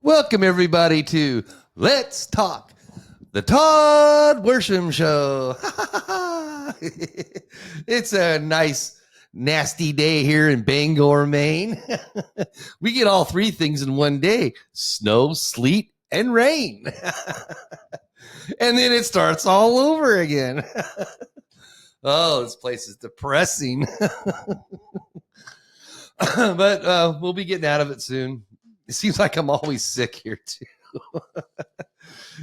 Welcome, everybody, to Let's Talk, the Todd Worsham Show. It's a nice, nasty day here in Bangor, Maine. We get all three things in one day: snow, sleet, and rain. And then it starts all over again. Oh, this place is depressing. But we'll be getting out of it soon. It seems like I'm always sick here too.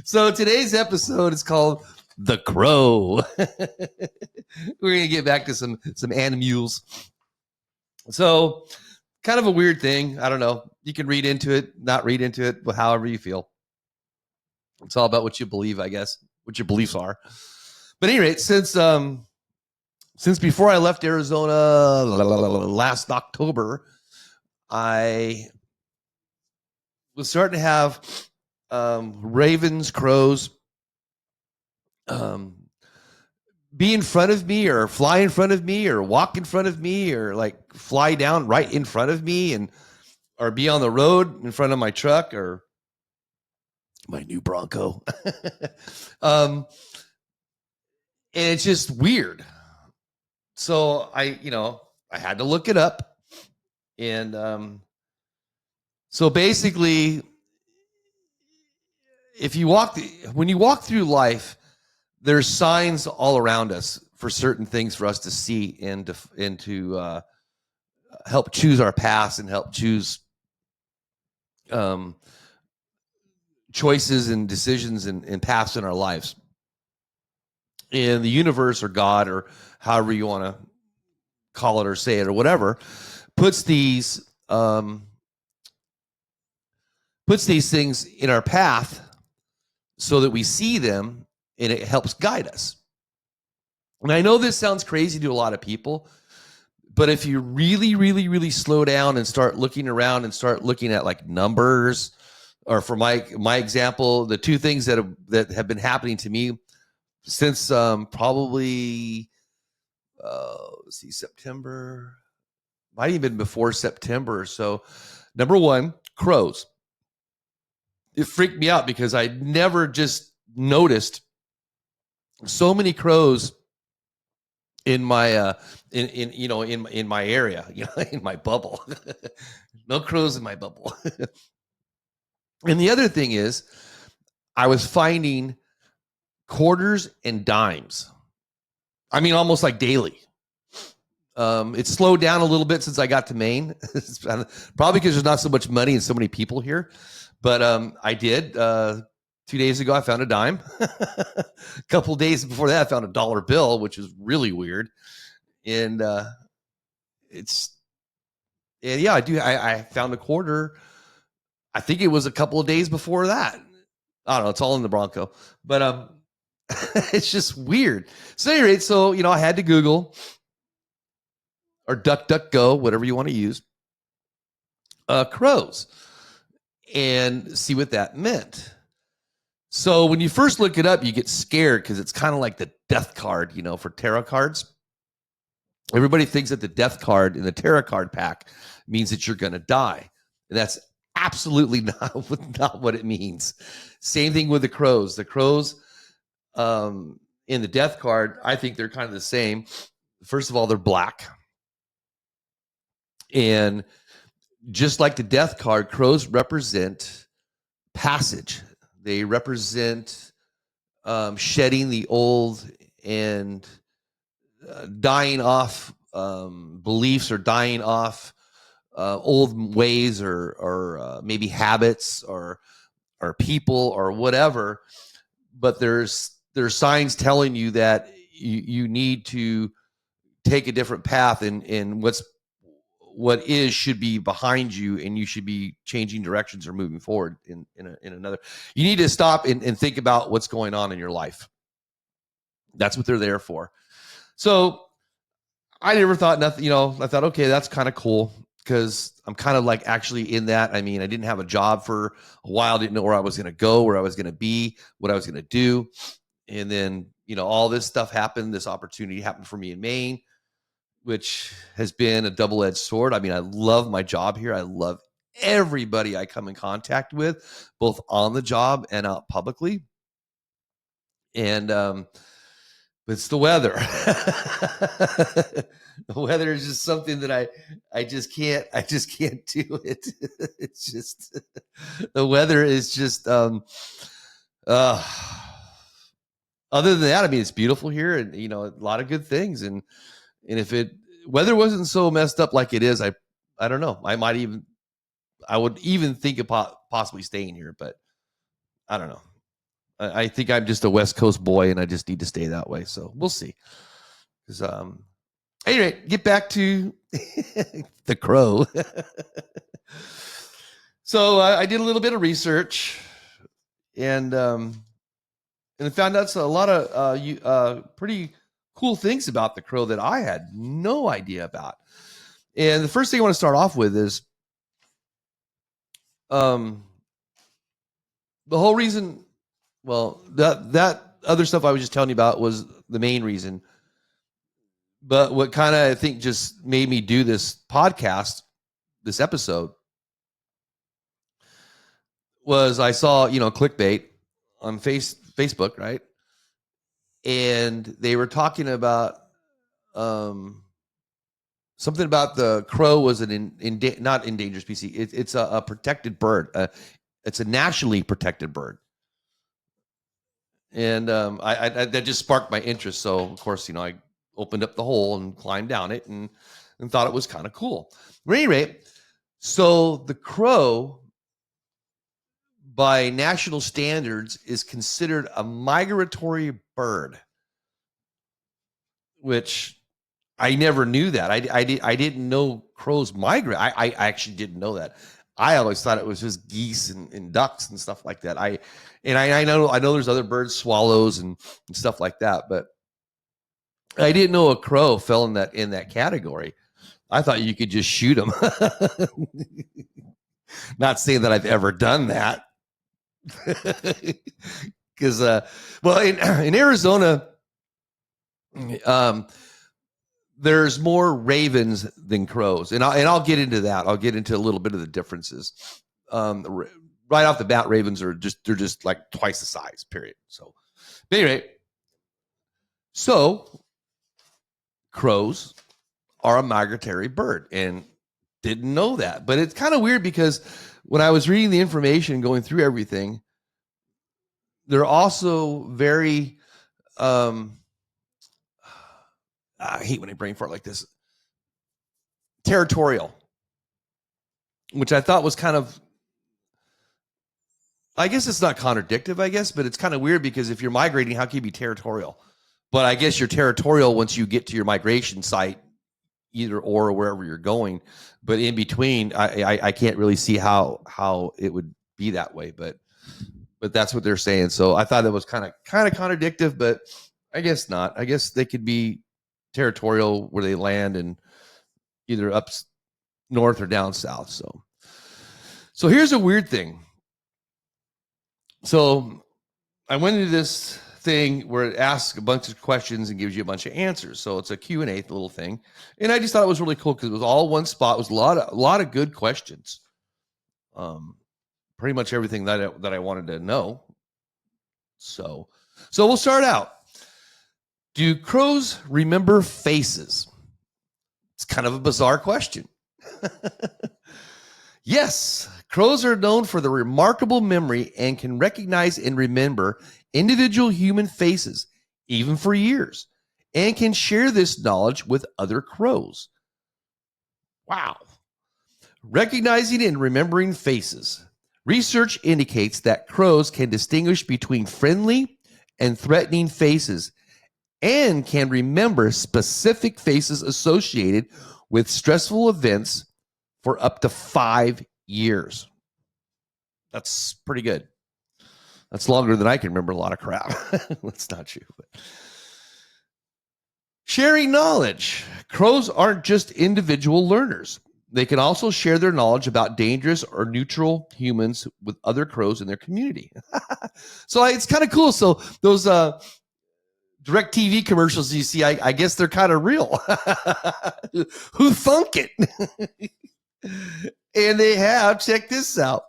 So today's episode is called The Crow. We're gonna get back to some animals. So kind of a weird thing. I don't know. You can read into it, not read into it, but however you feel. It's all about what you believe, I guess, what your beliefs are. But at any rate, since before I left Arizona last October, I was starting to have ravens, crows be in front of me or fly in front of me or walk in front of me or like fly down right in front of me and or be on the road in front of my truck or my new Bronco. And it's just weird. So I had to look it up. And so basically, when you walk through life, there's signs all around us for certain things for us to see and to help choose our paths and help choose choices and decisions and paths in our lives. And the universe or God or however you want to call it or say it or whatever puts these things in our path so that we see them and it helps guide us. And I know this sounds crazy to a lot of people, but if you really, really, really slow down and start looking around and start looking at like numbers, or for my example, the two things that have been happening to me since probably September, might have been before September. So number one, crows. It freaked me out because I never just noticed so many crows in my in my area, in my bubble. No crows in my bubble. And the other thing is, I was finding quarters and dimes. I mean, almost like daily. It's slowed down a little bit since I got to Maine. Probably because there's not so much money and so many people here. But I did. 2 days ago, I found a dime. A couple days before that, I found a dollar bill, which is really weird. And I found a quarter. I think it was a couple of days before that. I don't know. It's all in the Bronco. But it's just weird. So anyway, I had to Google or DuckDuckGo, whatever you want to use, crows and see what that meant. So when you first look it up, you get scared because it's kind of like the death card, for tarot cards. Everybody thinks that the death card in the tarot card pack means that you're going to die. And that's absolutely not what it means. Same thing with the crows. The crows in the death card, I think they're kind of the same. First of all, they're black. And just like the death card, crows represent passage. They represent shedding the old and dying off beliefs or dying off old ways or maybe habits or people or whatever. But there's signs telling you that you need to take a different path and what should be behind you, and you should be changing directions or moving forward in another. You need to stop and think about what's going on in your life. That's what they're there for. So I never thought nothing, I thought, okay, that's kind of cool because I'm kind of like actually in that. I mean, I didn't have a job for a while, didn't know where I was going to go, where I was going to be, what I was going to do. And then, all this stuff happened. This opportunity happened for me in Maine, which has been a double-edged sword. I mean, I love my job here. I love everybody I come in contact with, both on the job and out publicly. And it's the weather. The weather is just something that I just can't do it. It's just the weather is just uh other than that, I mean, it's beautiful here, and a lot of good things. And if weather wasn't so messed up like it is, I don't know. I would even think about possibly staying here, but I don't know. I think I'm just a West Coast boy, and I just need to stay that way. So we'll see. Because anyway, get back to the crow. So I did a little bit of research, and found out a lot of pretty cool things about the crow that I had no idea about. And the first thing I want to start off with is the whole reason. Well, that other stuff I was just telling you about was the main reason. But what kind of, I think, just made me do this podcast, this episode, was I saw, clickbait on Facebook, right? And they were talking about something about the crow was not endangered species. It's a protected bird. It's a nationally protected bird. And I that just sparked my interest. So, of course, I opened up the hole and climbed down it and thought it was kind of cool. At any rate, so the crow, by national standards, is considered a migratory bird, which I never knew that. I didn't know crows migrate. I actually didn't know that. I always thought it was just geese and ducks and stuff like that. I know there's other birds, swallows and stuff like that, but I didn't know a crow fell in that category. I thought you could just shoot them. Not saying that I've ever done that, because well, in Arizona, there's more ravens than crows, and I'll get into that. I'll get into a little bit of the differences. Right off the bat, ravens they're just like twice the size. Period. So, but anyway, so crows are a migratory bird, and didn't know that. But it's kind of weird because when I was reading the information, going through everything, they're also very I hate when I brain fart like this. Territorial, which I thought was kind of, I guess it's not contradictive, but it's kind of weird because if you're migrating, how can you be territorial? But I guess you're territorial once you get to your migration site, either or wherever you're going. But in between, I can't really see how it would be that way. But that's what they're saying. So I thought that was kind of contradictive, but I guess not. I guess they could be territorial where they land and either up north or down south. So here's a weird thing. So I went into this thing where it asks a bunch of questions and gives you a bunch of answers. So it's a Q&A little thing. And I just thought it was really cool because it was all one spot. It was a lot of good questions. Pretty much everything that I wanted to know. So we'll start out. Do crows remember faces? It's kind of a bizarre question. Yes, crows are known for their remarkable memory and can recognize and remember individual human faces, even for years, and can share this knowledge with other crows. Wow. Recognizing and remembering faces. Research indicates that crows can distinguish between friendly and threatening faces and can remember specific faces associated with stressful events for up to 5 years. That's pretty good. That's longer than I can remember a lot of crap. That's not true. But sharing knowledge. Crows aren't just individual learners. They can also share their knowledge about dangerous or neutral humans with other crows in their community. So it's kind of cool. So those direct TV commercials you see, I guess they're kind of real. Who thunk it? And they have, check this out,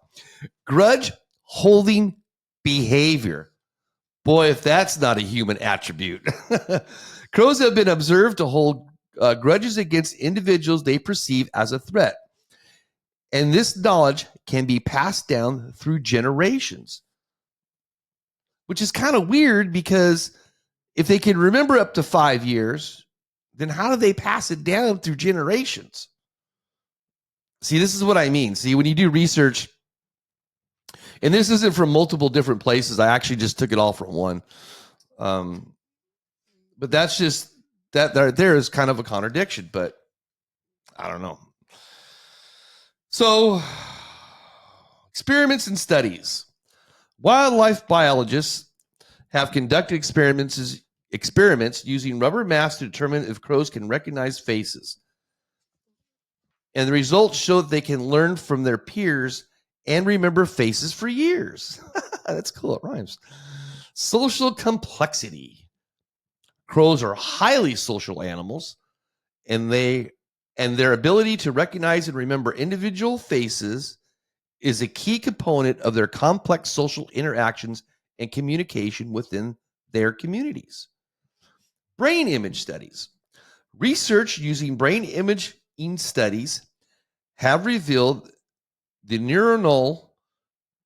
grudge holding behavior. Boy, if that's not a human attribute. Crows have been observed to hold grudges against individuals they perceive as a threat. And this knowledge can be passed down through generations, which is kind of weird because if they can remember up to 5 years, then how do they pass it down through generations? See, this is what I mean. See, when you do research, and this isn't from multiple different places, I actually just took it all from one. But that's just, that there is kind of a contradiction, but I don't know. So, experiments and studies. Wildlife biologists have conducted experiments using rubber masks to determine if crows can recognize faces. And the results show that they can learn from their peers and remember faces for years. That's cool. It rhymes. Social complexity. Crows are highly social animals, and their ability to recognize and remember individual faces is a key component of their complex social interactions and communication within their communities. Brain image studies. Research using brain imaging studies have revealed the neuronal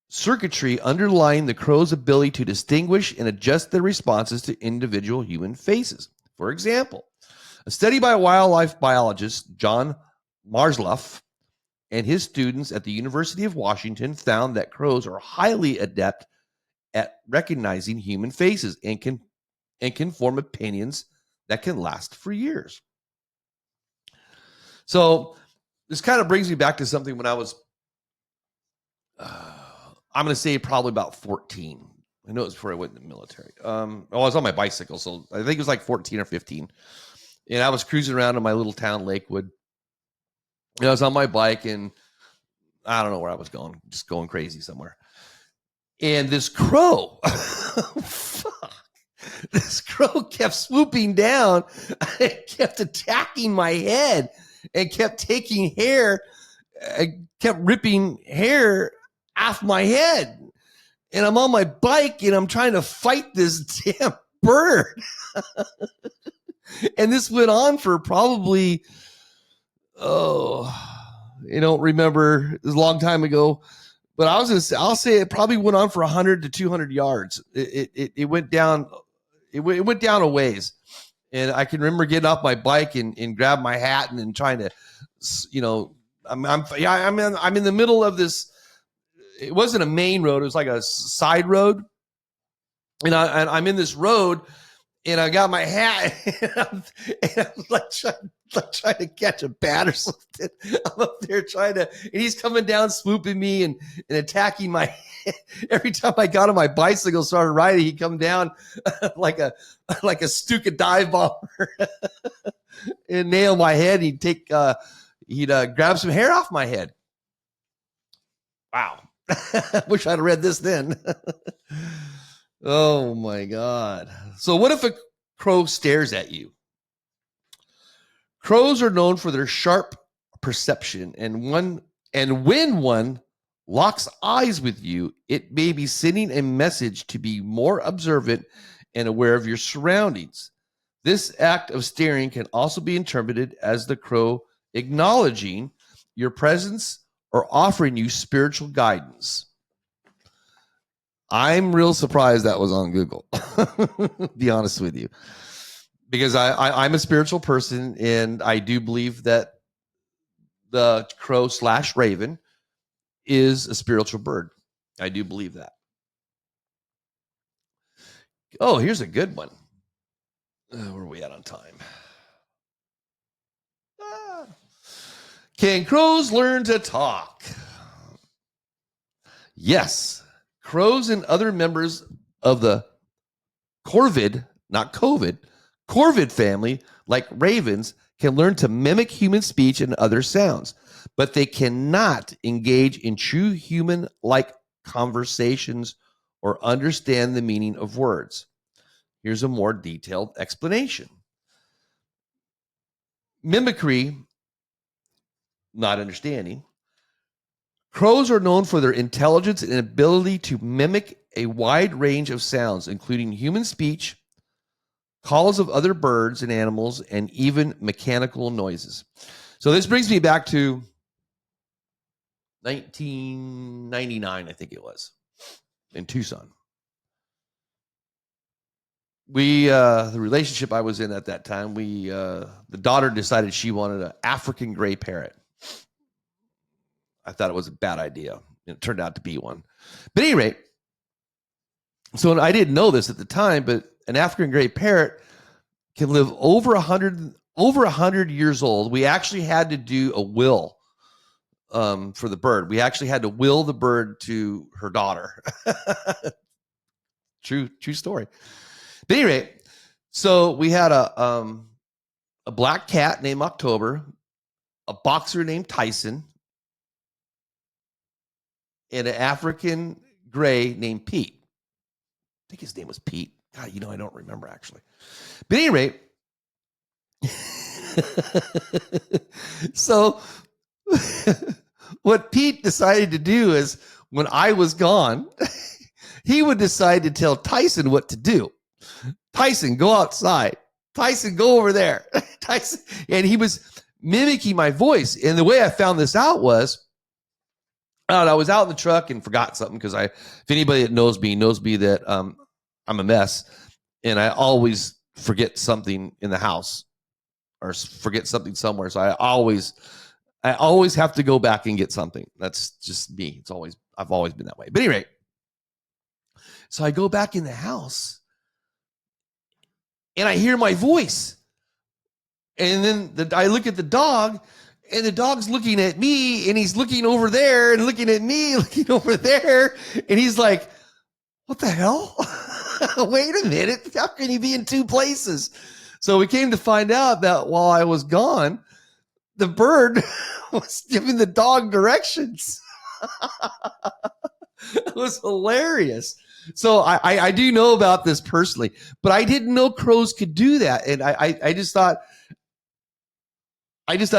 circuitry underlying the crow's ability to distinguish and adjust their responses to individual human faces. For example, a study by wildlife biologist John Marsloff and his students at the University of Washington found that crows are highly adept at recognizing human faces and can form opinions that can last for years. So this kind of brings me back to something when I was, I'm going to say probably about 14. I know it was before I went in the military. I was on my bicycle, so I think it was like 14 or 15. And I was cruising around in my little town, Lakewood. And I was on my bike, and I don't know where I was going, just going crazy somewhere. And this crow, this crow kept swooping down and kept attacking my head and kept taking hair, kept ripping hair off my head. And I'm on my bike and I'm trying to fight this damn bird. And this went on for probably, I don't remember, it was a long time ago, but I'll say it probably went on for 100 to 200 yards. It went down, it went down a ways. And I can remember getting off my bike and grab my hat and trying to, I'm in the middle of this. It wasn't a main road. It was like a side road. And I'm in this road, and I got my hat, and I'm like trying to catch a bat or something. I'm up there and he's coming down, swooping me and attacking my head. Every time I got on my bicycle, started riding, he'd come down like a Stuka dive bomber and nail my head. He'd grab some hair off my head. Wow. Wish I'd read this then. Oh my God. So what if a crow stares at you? Crows are known for their sharp perception, and when one locks eyes with you, it may be sending a message to be more observant and aware of your surroundings. This act of staring can also be interpreted as the crow acknowledging your presence or offering you spiritual guidance. I'm real surprised that was on Google, be honest with you, because I'm a spiritual person, and I do believe that the crow / raven is a spiritual bird. I do believe that. Oh, here's a good one. Where are we at on time? Can crows learn to talk? Yes. Crows and other members of the corvid, not COVID, corvid family, like ravens, can learn to mimic human speech and other sounds, but they cannot engage in true human-like conversations or understand the meaning of words. Here's a more detailed explanation. Mimicry not understanding. Crows are known for their intelligence and ability to mimic a wide range of sounds, including human speech, calls of other birds and animals, and even mechanical noises. So this brings me back to 1999, I think it was, in Tucson. The relationship I was in at that time, the daughter decided she wanted an African gray parrot. I thought it was a bad idea. It turned out to be one. But at any rate, so I didn't know this at the time, but an African gray parrot can live over 100 years old. We actually had to do a will for the bird. We actually had to will the bird to her daughter. True story. But at any rate, so we had a black cat named October, a boxer named Tyson, and an African gray named Pete. I think his name was Pete. God, I don't remember actually. But at any rate, so what Pete decided to do is when I was gone, he would decide to tell Tyson what to do. Tyson, go outside. Tyson, go over there. Tyson, and he was mimicking my voice. And the way I found this out was, I was out in the truck and forgot something because if anybody that knows me that I'm a mess, and I always forget something in the house or forget something somewhere. So I always have to go back and get something. That's just me. I've always been that way. But anyway, so I go back in the house and I hear my voice, and then I look at the dog. And the dog's looking at me, and he's looking over there and looking at me, looking over there. And he's like, what the hell? Wait a minute. How can he be in two places? So we came to find out that while I was gone, the bird was giving the dog directions. It was hilarious. So I do know about this personally, but I didn't know crows could do that. And I just thought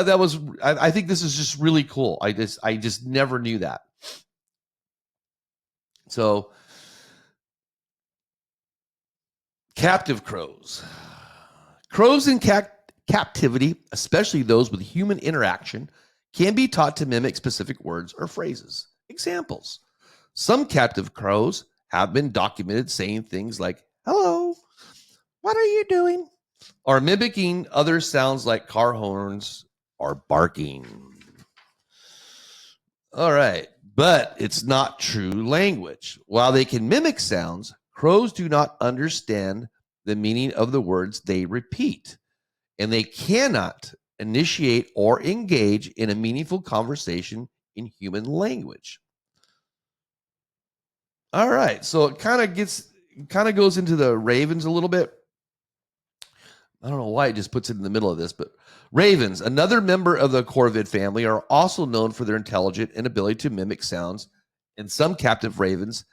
that was, I think this is just really cool. I just never knew that. So captive crows. Crows in captivity, especially those with human interaction, can be taught to mimic specific words or phrases. Examples. Some captive crows have been documented saying things like, hello, what are you doing? Or mimicking other sounds like car horns or barking. All right, but it's not true language. While they can mimic sounds, crows do not understand the meaning of the words they repeat, and they cannot initiate or engage in a meaningful conversation in human language. All right, so it kind of goes into the ravens a little bit. I don't know why it just puts it in the middle of this, but ravens, another member of the corvid family, are also known for their intelligence and ability to mimic sounds, and some captive ravens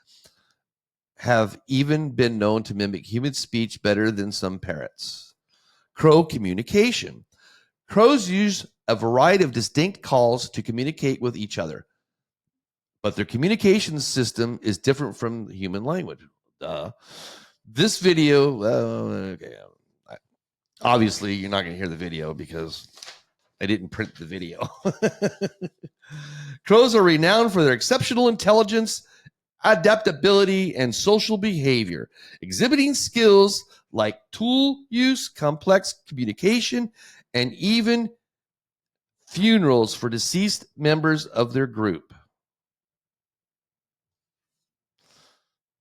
have even been known to mimic human speech better than some parrots. Crow communication. Crows use a variety of distinct calls to communicate with each other, but their communication system is different from human language. This video, okay. Obviously, you're not going to hear the video because I didn't print the video. Crows are renowned for their exceptional intelligence, adaptability, and social behavior, exhibiting skills like tool use, complex communication, and even funerals for deceased members of their group.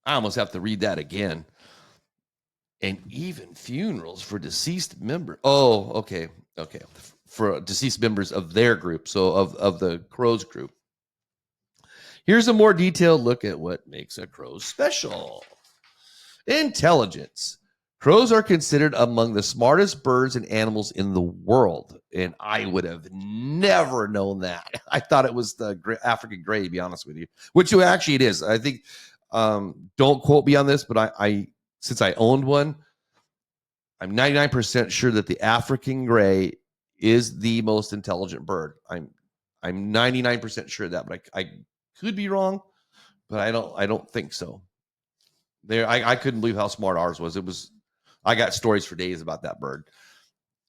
I almost have to read that again. And even funerals for deceased members. Oh, okay. For deceased members of their group, so of the crows group. Here's a more detailed look at what makes a crow special. Intelligence. Crows are considered among the smartest birds and animals in the world, and I would have never known that. I thought it was the African gray, to be honest with you, which actually it is. I think, don't quote me on this, but I since I owned one, I'm 99% sure that the African gray is the most intelligent bird. I'm I'm 99% sure of that, but I could be wrong, but I don't think so. I couldn't believe how smart ours was. I got stories for days about that bird.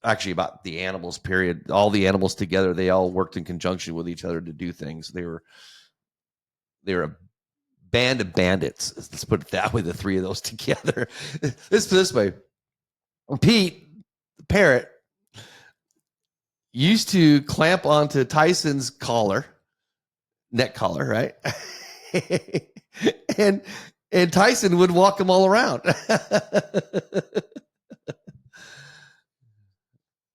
Actually, about the animals, period. All the animals together, they all worked in conjunction with each other to do things. They were a band of bandits. Let's put it that way, the three of those together. This way. Pete, the parrot, used to clamp onto Tyson's neck collar, right? and Tyson would walk him all around.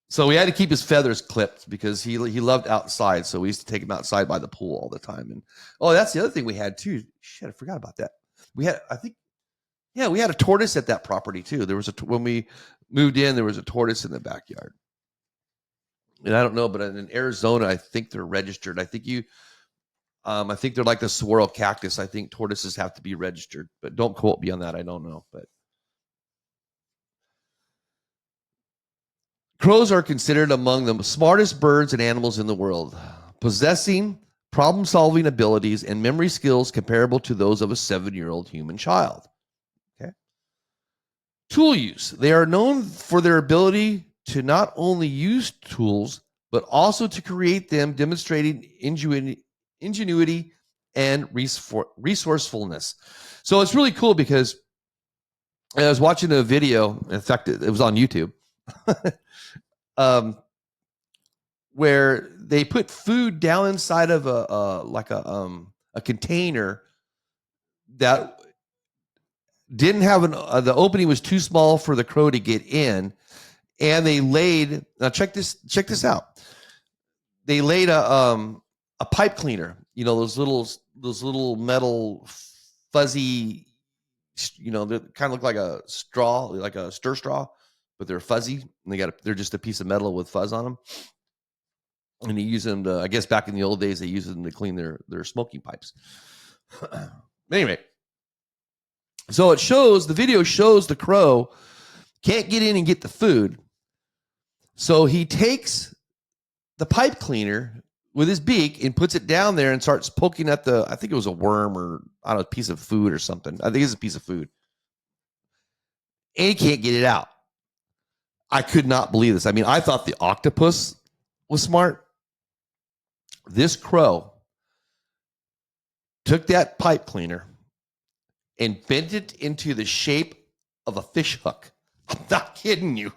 So we had to keep his feathers clipped because he loved outside. So we used to take him outside by the pool all the time. And that's the other thing we had too. Shit, I forgot about that. We had a tortoise at that property too. There was when we moved in, there was a tortoise in the backyard. And I don't know, but in Arizona, I think they're registered. I think they're like the saguaro cactus. I think tortoises have to be registered, but don't quote me on that. I don't know, but crows are considered among the smartest birds and animals in the world, possessing problem-solving abilities and memory skills comparable to those of a 7-year-old human child. Okay. Tool use. They are known for their ability to not only use tools, but also to create them, demonstrating ingenuity and resourcefulness. So it's really cool because I was watching a video. In fact, it was on YouTube. Where they put food down inside of a container that didn't have the opening was too small for the crow to get in, and they laid check this out. They laid a pipe cleaner, those little metal fuzzy, they kind of look like a straw, like a stir straw, but they're fuzzy and they're just a piece of metal with fuzz on them. And he used them to, I guess back in the old days, they used them to clean their smoking pipes. Anyway, so the video shows the crow can't get in and get the food. So he takes the pipe cleaner with his beak and puts it down there and starts poking at I think it was a worm or I don't know, a piece of food or something. I think it's a piece of food. And he can't get it out. I could not believe this. I mean, I thought the octopus was smart. This crow took that pipe cleaner and bent it into the shape of a fish hook. I'm not kidding you.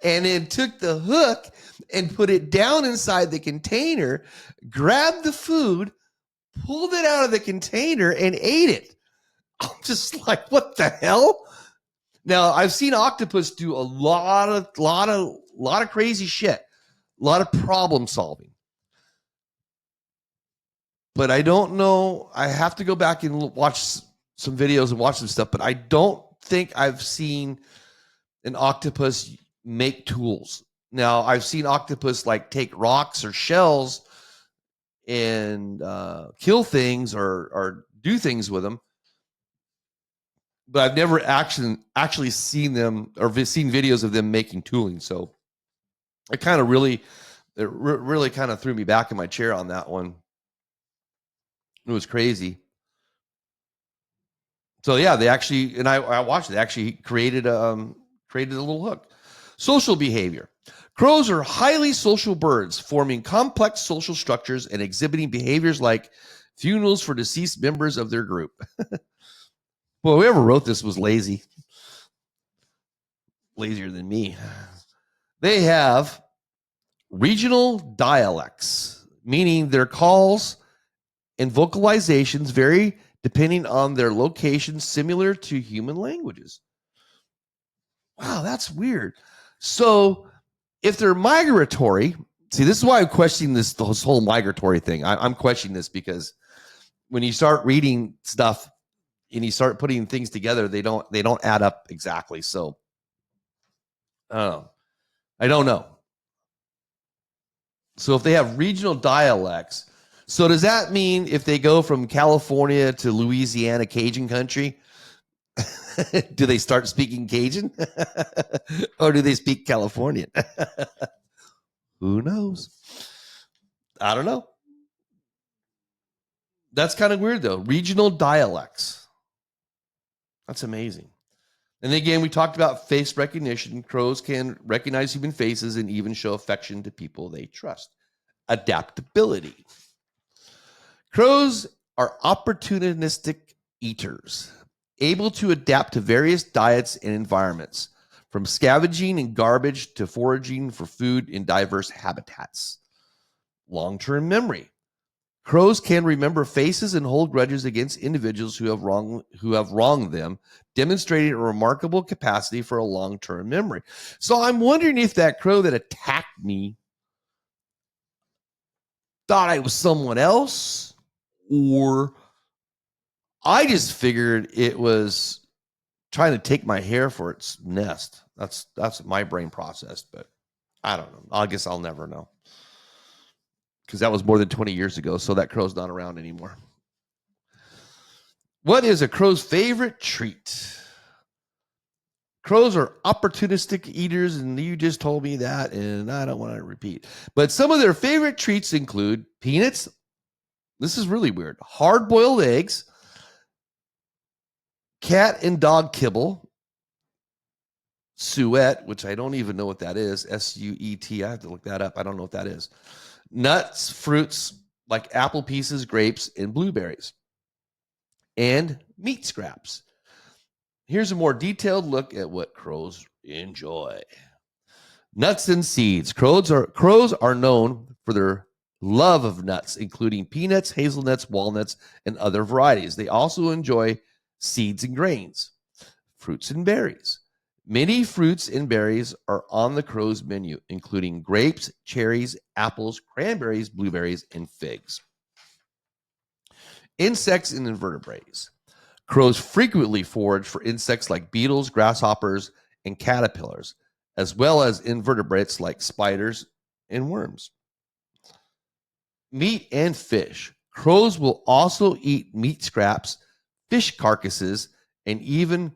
And then took the hook and put it down inside the container, grabbed the food, pulled it out of the container, and ate it. I'm just like, what the hell? Now, I've seen octopus do a lot of crazy shit, a lot of problem solving. But I don't know. I have to go back and watch some videos and watch some stuff, but I don't think I've seen an octopus make tools. Now, I've seen octopus like take rocks or shells and kill things or do things with them. But I've never actually seen them or seen videos of them making tooling. So it really kind of threw me back in my chair on that one. It was crazy. So yeah, they actually, and I watched it. They actually created a little hook. Social behavior. Crows are highly social birds, forming complex social structures and exhibiting behaviors like funerals for deceased members of their group. Well, whoever wrote this was lazy. Lazier than me. They have regional dialects, meaning their calls and vocalizations vary depending on their location, similar to human languages. Wow, that's weird. So if they're migratory, see, this is why I'm questioning this whole migratory thing. I'm questioning this because when you start reading stuff and you start putting things together, they don't add up exactly. So I don't know. So if they have regional dialects, so does that mean if they go from California to Louisiana, Cajun country, do they start speaking Cajun or do they speak Californian? Who knows? I don't know. That's kind of weird, though. Regional dialects. That's amazing. And again, we talked about face recognition. Crows can recognize human faces and even show affection to people they trust. Adaptability. Crows are opportunistic eaters, able to adapt to various diets and environments, from scavenging and garbage to foraging for food in diverse habitats. Long-term memory. Crows can remember faces and hold grudges against individuals who have wronged them, demonstrating a remarkable capacity for a long-term memory. So I'm wondering if that crow that attacked me thought I was someone else, or I just figured it was trying to take my hair for its nest. That's my brain processed, but I don't know. I guess I'll never know, because that was more than 20 years ago, so that crow's not around anymore. What is a crow's favorite treat? Crows are opportunistic eaters, and you just told me that, and I don't want to repeat. But some of their favorite treats include peanuts. This is really weird. Hard-boiled eggs, cat and dog kibble, suet, which I don't even know what that is, S-U-E-T. I have to look that up. I don't know what that is. Nuts, fruits like apple pieces, grapes, and blueberries, and meat scraps. Here's a more detailed look at what crows enjoy. Nuts and seeds. Crows are known for their love of nuts, including peanuts, hazelnuts, walnuts, and other varieties. They also enjoy seeds and grains, fruits and berries. Many fruits and berries are on the crow's menu, including grapes, cherries, apples, cranberries, blueberries, and figs. Insects and invertebrates. Crows frequently forage for insects like beetles, grasshoppers, and caterpillars, as well as invertebrates like spiders and worms. Meat and fish. Crows will also eat meat scraps, fish carcasses, and even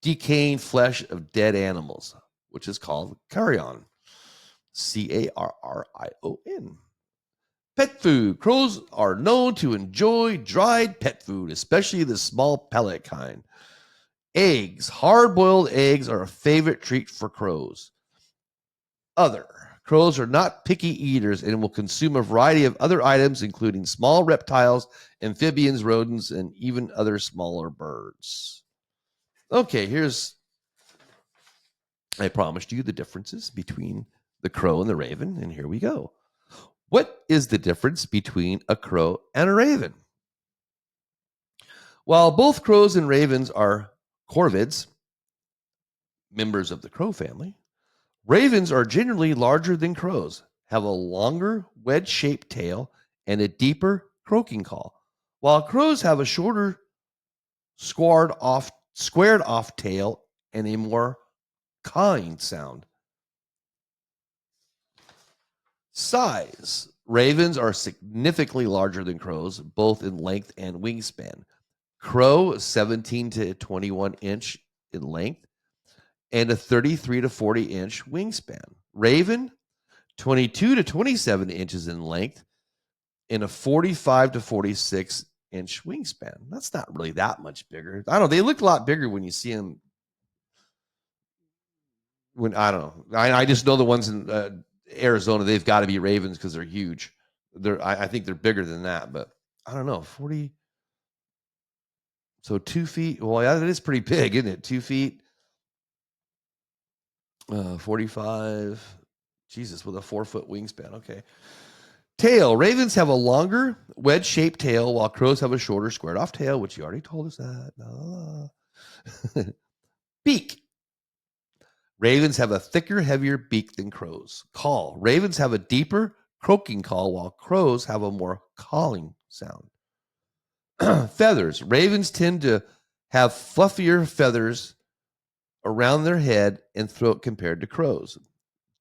decaying flesh of dead animals, which is called carrion. Carrion. Pet food. Crows are known to enjoy dried pet food, especially the small pellet kind. Eggs. Hard-boiled eggs are a favorite treat for crows. Other. Crows are not picky eaters and will consume a variety of other items, including small reptiles, amphibians, rodents, and even other smaller birds. Okay, I promised you the differences between the crow and the raven, and here we go. What is the difference between a crow and a raven? While both crows and ravens are corvids, members of the crow family, ravens are generally larger than crows, have a longer wedge-shaped tail, and a deeper croaking call, while crows have a shorter squared off tail and a more cawing sound. Size. Ravens are significantly larger than crows, both in length and wingspan. Crow, 17 to 21 inch in length and a 33 to 40 inch wingspan. Raven, 22 to 27 inches in length and a 45 to 46 inch wingspan. That's not really that much bigger. I don't know. They look a lot bigger when you see them. I don't know. I just know the ones in Arizona, they've got to be ravens because they're huge. I think they're bigger than that, but I don't know. 40. So 2 feet. Well, yeah, that is pretty big, isn't it? 2 feet, 45. Jesus, with a 4-foot wingspan. Okay. Tail. Ravens have a longer wedge-shaped tail, while crows have a shorter squared-off tail, which you already told us that. Beak. Ravens have a thicker, heavier beak than crows. Call. Ravens have a deeper croaking call, while crows have a more calling sound. Feathers. Ravens tend to have fluffier feathers around their head and throat compared to crows.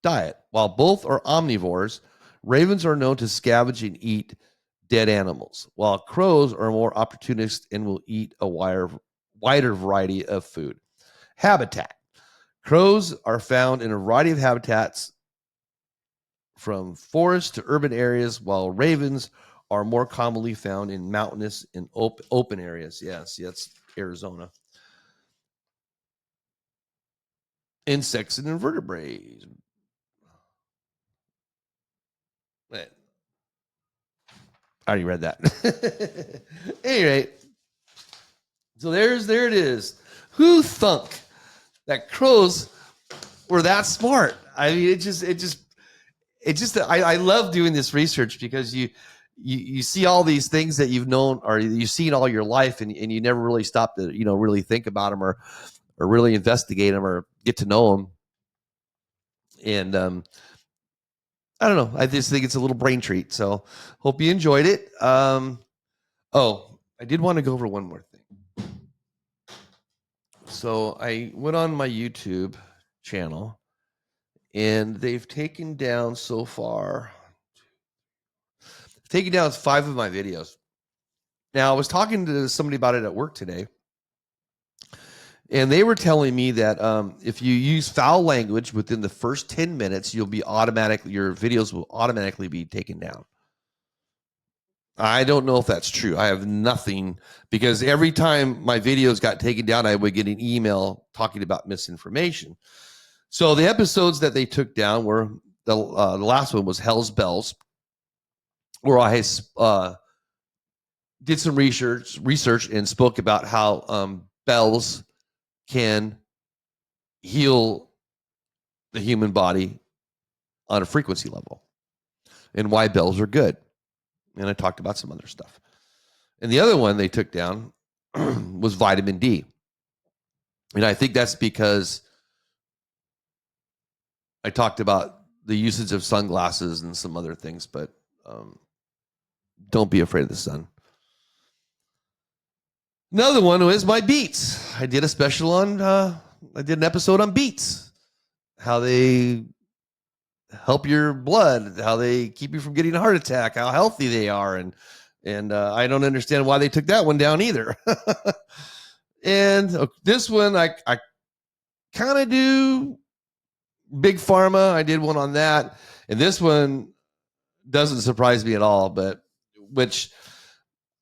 Diet. While both are omnivores, ravens are known to scavenge and eat dead animals, while crows are more opportunistic and will eat a wider variety of food. Habitat. Crows are found in a variety of habitats, from forest to urban areas, while ravens are more commonly found in mountainous and open areas. Yes, that's Arizona. Insects and invertebrates. I already read that. Anyway, so there it is. Who thunk that crows were that smart? I mean, I love doing this research because you see all these things that you've known or you've seen all your life, and you never really stop to really think about them or really investigate them or get to know them. And I don't know. I just think it's a little brain treat. So hope you enjoyed it. I did want to go over one more thing. So I went on my YouTube channel, and they've taken down so far. Taken down 5 of my videos. Now, I was talking to somebody about it at work today, and they were telling me that if you use foul language within the first 10 minutes, your videos will automatically be taken down. I don't know if that's true. I have nothing, because every time my videos got taken down, I would get an email talking about misinformation. So the episodes that they took down were the last one was Hell's Bells, where I did some research and spoke about how bells can heal the human body on a frequency level and why bells are good. And I talked about some other stuff. And the other one they took down was vitamin D. And I think that's because I talked about the usage of sunglasses and some other things, but don't be afraid of the sun. Another one was my beets. I did an episode on beets, how they help your blood, how they keep you from getting a heart attack, how healthy they are. And I don't understand why they took that one down either. And this one, I kind of do big pharma. I did one on that. And this one doesn't surprise me at all, but which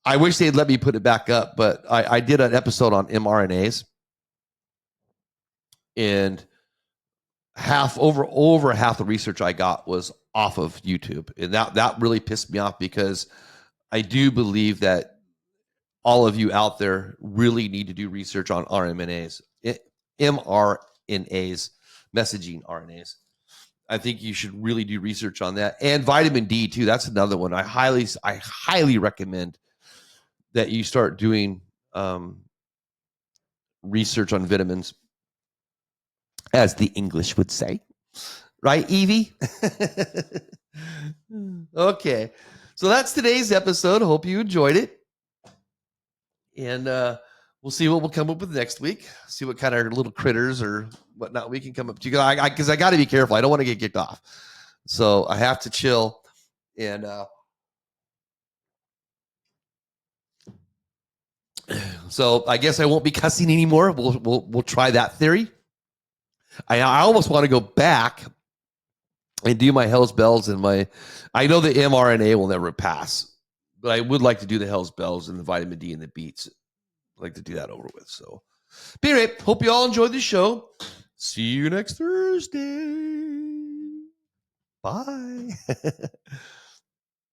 I wish they'd let me put it back up. But I did an episode on mRNAs, and over half the research I got was off of YouTube. And that really pissed me off, because I do believe that all of you out there really need to do research on mRNAs, messaging RNAs. I think you should really do research on that, and vitamin D too. That's another one. I highly recommend that you start doing research on vitamins, as the English would say, right, Evie? Okay, so that's today's episode. Hope you enjoyed it, and we'll see what we'll come up with next week. See what kind of little critters or whatnot we can come up to. Because I got to be careful. I don't want to get kicked off, so I have to chill. And so I guess I won't be cussing anymore. We'll try that theory. I almost want to go back and do my Hell's Bells and I know the mRNA will never pass, but I would like to do the Hell's Bells and the vitamin D and the beets. I'd like to do that over with. So, anyway, hope you all enjoyed the show. See you next Thursday. Bye.